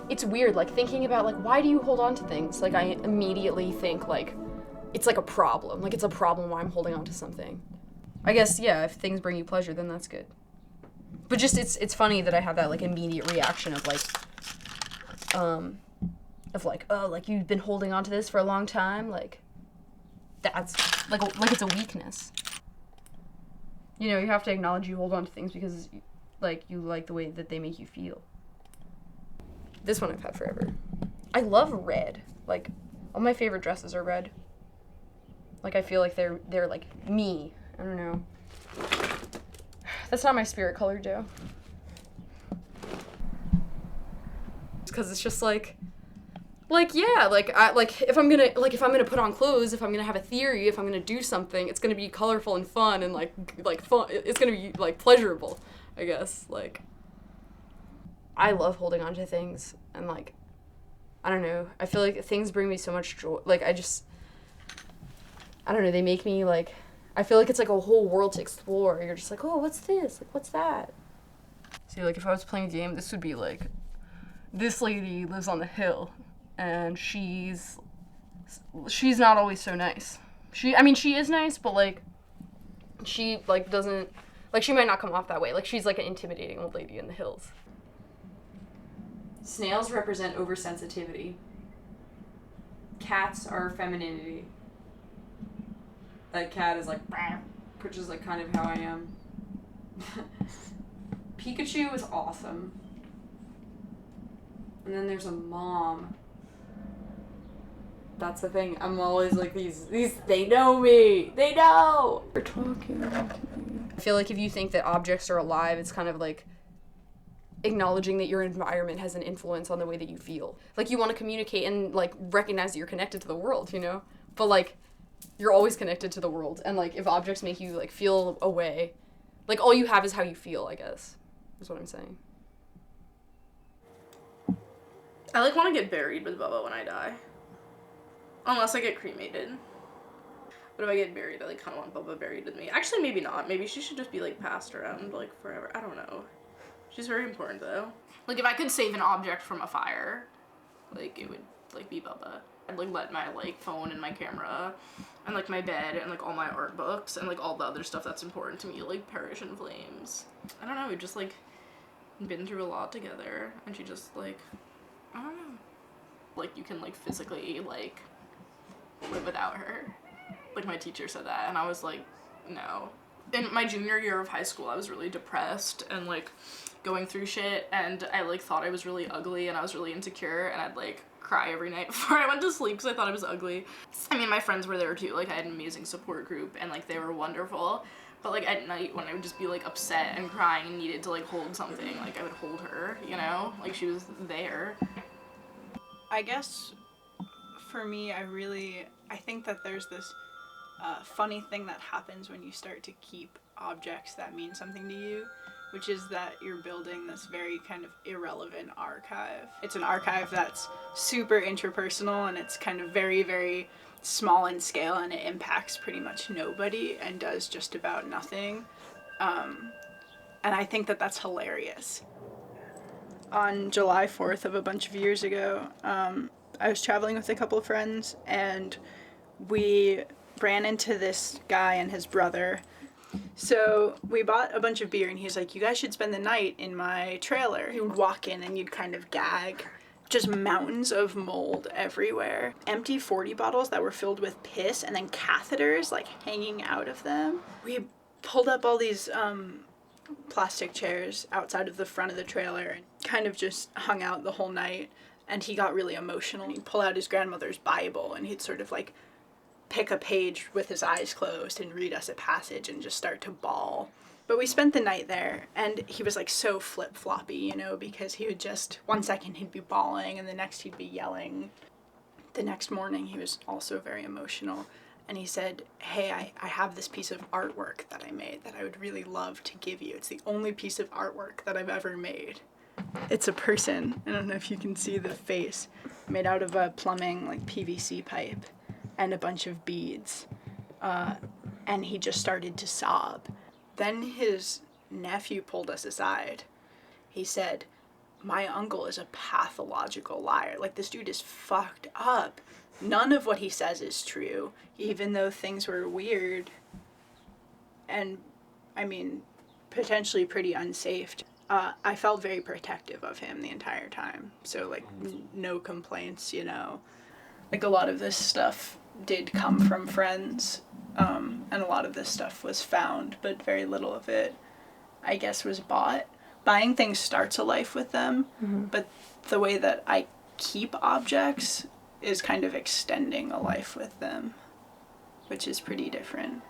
it's weird, like, thinking about, like, why do you hold on to things? Like, I immediately think, like, it's like a problem. Like, it's a problem why I'm holding on to something. I guess, yeah, if things bring you pleasure, then that's good. But just, it's funny that I have that, like, immediate reaction of, like, oh, like, you've been holding on to this for a long time? Like, that's, like it's a weakness. You know, you have to acknowledge you hold on to things because, like, you like the way that they make you feel. This one I've had forever. I love red. Like, all my favorite dresses are red. Like, I feel like they're like me. I don't know. That's not my spirit color, Joe. Because it's just like yeah, if I'm gonna put on clothes, if I'm gonna have a theory, if I'm gonna do something, it's gonna be colorful and fun and like fun. It's gonna be like pleasurable, I guess. Like, I love holding on to things, and like, I don't know. I feel like things bring me so much joy. Like, I don't know. They make me like. I feel like it's like a whole world to explore. You're just like, oh, what's this? Like, what's that? See, like, if I was playing a game, this would be like, this lady lives on the hill, and she's not always so nice. She is nice, but like, she like doesn't, like, she might not come off that way. Like, she's like an intimidating old lady in the hills. Snails represent oversensitivity. Cats are femininity. That cat is like, which is like kind of how I am. Pikachu is awesome. And then there's a mom. That's the thing. I'm always like, these, they know me. They know. They're talking to me. I feel like if you think that objects are alive, it's kind of like acknowledging that your environment has an influence on the way that you feel. Like, you want to communicate and like recognize that you're connected to the world, you know? But like, you're always connected to the world. And like, if objects make you like feel a way, like, all you have is how you feel, I guess, is what I'm saying. I like want to get buried with Bubba when I die. Unless I get cremated. But if I get buried, I like kind of want Bubba buried with me. Actually, maybe not. Maybe she should just be like passed around like forever. I don't know. She's very important though. Like, if I could save an object from a fire, like, it would like be Bubba. I'd like let my like phone and my camera and like my bed and like all my art books and like all the other stuff that's important to me like perish in flames. I don't know. We just like been through a lot together, and she just like, I don't know. Like, you can like physically like live without her. Like, my teacher said that, and I was like, no. In my junior year of high school, I was really depressed and like going through shit, and I like thought I was really ugly, and I was really insecure, and I'd like cry every night before I went to sleep because I thought I was ugly. I mean, my friends were there too. Like, I had an amazing support group, and like they were wonderful. But like at night when I would just be like upset and crying and needed to like hold something, like I would hold her, you know? Like, she was there. I guess for me, I think that there's this funny thing that happens when you start to keep objects that mean something to you, which is that you're building this very kind of irrelevant archive. It's an archive that's super interpersonal, and it's kind of very, very small in scale, and it impacts pretty much nobody and does just about nothing. And I think that that's hilarious. On July 4th of a bunch of years ago, I was traveling with a couple of friends, and we ran into this guy and his brother. So we bought a bunch of beer, and he's like, you guys should spend the night in my trailer. You would walk in and you'd kind of gag. Just mountains of mold everywhere. Empty 40 bottles that were filled with piss, and then catheters like hanging out of them. We pulled up all these plastic chairs outside of the front of the trailer and kind of just hung out the whole night. And he got really emotional. He'd pull out his grandmother's Bible, and he'd sort of like pick a page with his eyes closed and read us a passage and just start to bawl. But we spent the night there, and he was like so flip-floppy, you know, because he would just, one second he'd be bawling and the next he'd be yelling. The next morning he was also very emotional, and he said, hey, I have this piece of artwork that I made that I would really love to give you. It's the only piece of artwork that I've ever made. It's a person, I don't know if you can see the face, made out of a plumbing like PVC pipe and a bunch of beads. And he just started to sob. Then his nephew pulled us aside. He said, my uncle is a pathological liar. Like, this dude is fucked up. None of what he says is true, even though things were weird and, I mean, potentially pretty unsafe. I felt very protective of him the entire time. So, like, no complaints, you know. Like, a lot of this stuff did come from friends, and a lot of this stuff was found, but very little of it, I guess, was bought. Buying things starts a life with them, but the way that I keep objects is kind of extending a life with them, which is pretty different.